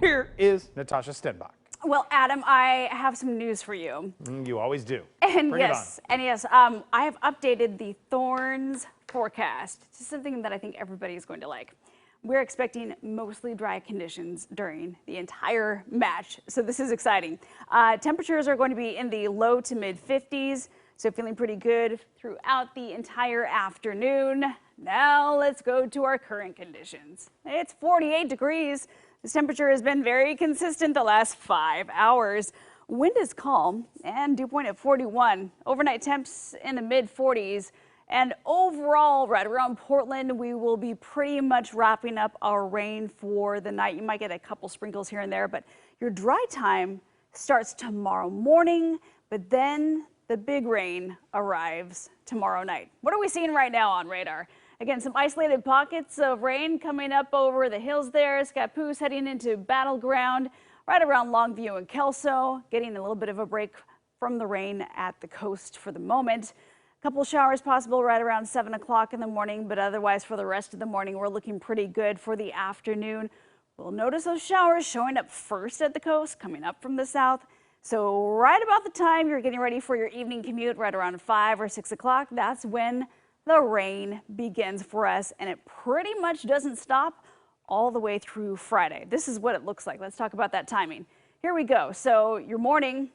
Here is Natasha Stenbach. Well, Adam, I have some news for you. You always do. And Bring yes, I have updated the Thorns forecast to something that I think everybody is going to like. We're expecting mostly dry conditions during the entire match, so this is exciting. Temperatures are going to be in the low to mid 50s, so feeling pretty good throughout the entire afternoon. Now let's go to our current conditions. It's 48 degrees. This temperature has been very consistent the last 5 hours. Wind is calm and dew point at 41. Overnight temps in the mid 40s. And overall, right around Portland, we will be pretty much wrapping up our rain for the night. You might get a couple sprinkles here and there, but your dry time starts tomorrow morning, but then the big rain arrives tomorrow night. What are we seeing right now on radar? Again, some isolated pockets of rain coming up over the hills there. Scappoose heading into Battleground, right around Longview and Kelso, getting a little bit of a break from the rain at the coast for the moment. A couple showers possible right around 7 o'clock in the morning, but otherwise for the rest of the morning, we're looking pretty good for the afternoon. We'll notice those showers showing up first at the coast, coming up from the south. So right about the time you're getting ready for your evening commute, right around 5 or 6 o'clock, that's when the rain begins for us, and it pretty much doesn't stop all the way through Friday. This is what it looks like. Let's talk about that timing. Here we go. So your morning,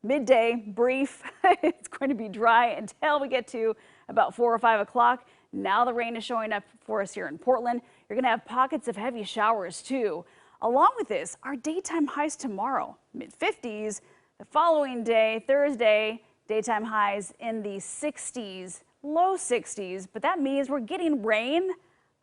midday, brief. It's going to be dry until we get to about 4 or 5 o'clock. Now the rain is showing up for us here in Portland. You're going to have pockets of heavy showers too. Along with this, our daytime highs tomorrow, mid 50s. The following day, Thursday, daytime highs in the 60s. Low 60s, but that means we're getting rain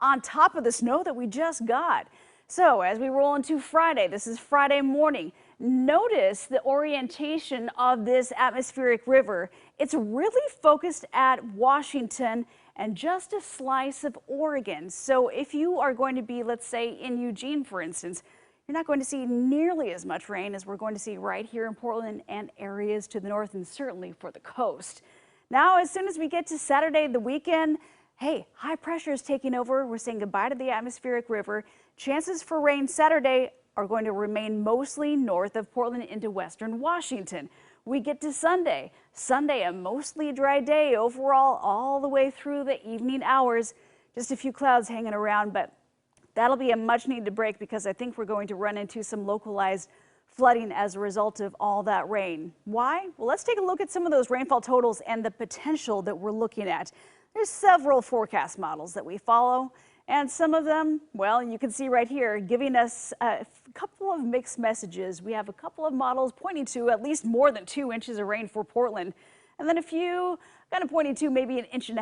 on top of the snow that we just got. So as we roll into Friday, this is Friday morning, notice the orientation of this atmospheric river. It's really focused at Washington and just a slice of Oregon. So if you are going to be, let's say, in Eugene, for instance, you're not going to see nearly as much rain as we're going to see right here in Portland and areas to the north, and certainly for the coast. Now, as soon as we get to Saturday, the weekend, hey, high pressure is taking over. We're saying goodbye to the atmospheric river. Chances for rain Saturday are going to remain mostly north of Portland into western Washington. We get to Sunday. Sunday, a mostly dry day overall all the way through the evening hours. Just a few clouds hanging around, but that'll be a much needed break because I think we're going to run into some localized flooding as a result of all that rain. Why? Well, let's take a look at some of those rainfall totals and the potential that we're looking at. There's several forecast models that we follow, and some of them, well, you can see right here, giving us a couple of mixed messages. We have a couple of models pointing to at least more than 2 inches of rain for Portland, and then a few kind of pointing to maybe 1.5 inches,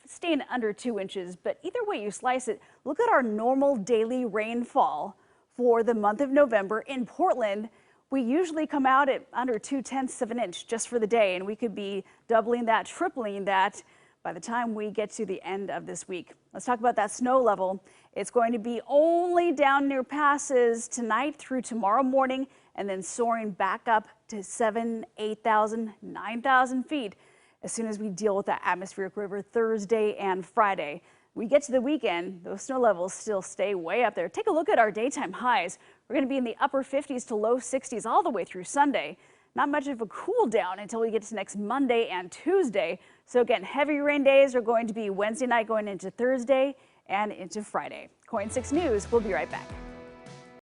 staying under 2 inches. But either way you slice it, look at our normal daily rainfall for the month of November in Portland. We usually come out at under 0.2 of an inch just for the day, and we could be doubling that, tripling that by the time we get to the end of this week. Let's talk about that snow level. It's going to be only down near passes tonight through tomorrow morning, and then soaring back up to 7,000, 8,000, 9,000 feet as soon as we deal with that atmospheric river Thursday and Friday. We get to the weekend, those snow levels still stay way up there. Take a look at our daytime highs. We're going to be in the upper 50s to low 60s all the way through Sunday. Not much of a cool down until we get to next Monday and Tuesday. So again, heavy rain days are going to be Wednesday night going into Thursday and into Friday. KOIN 6 News, we'll be right back.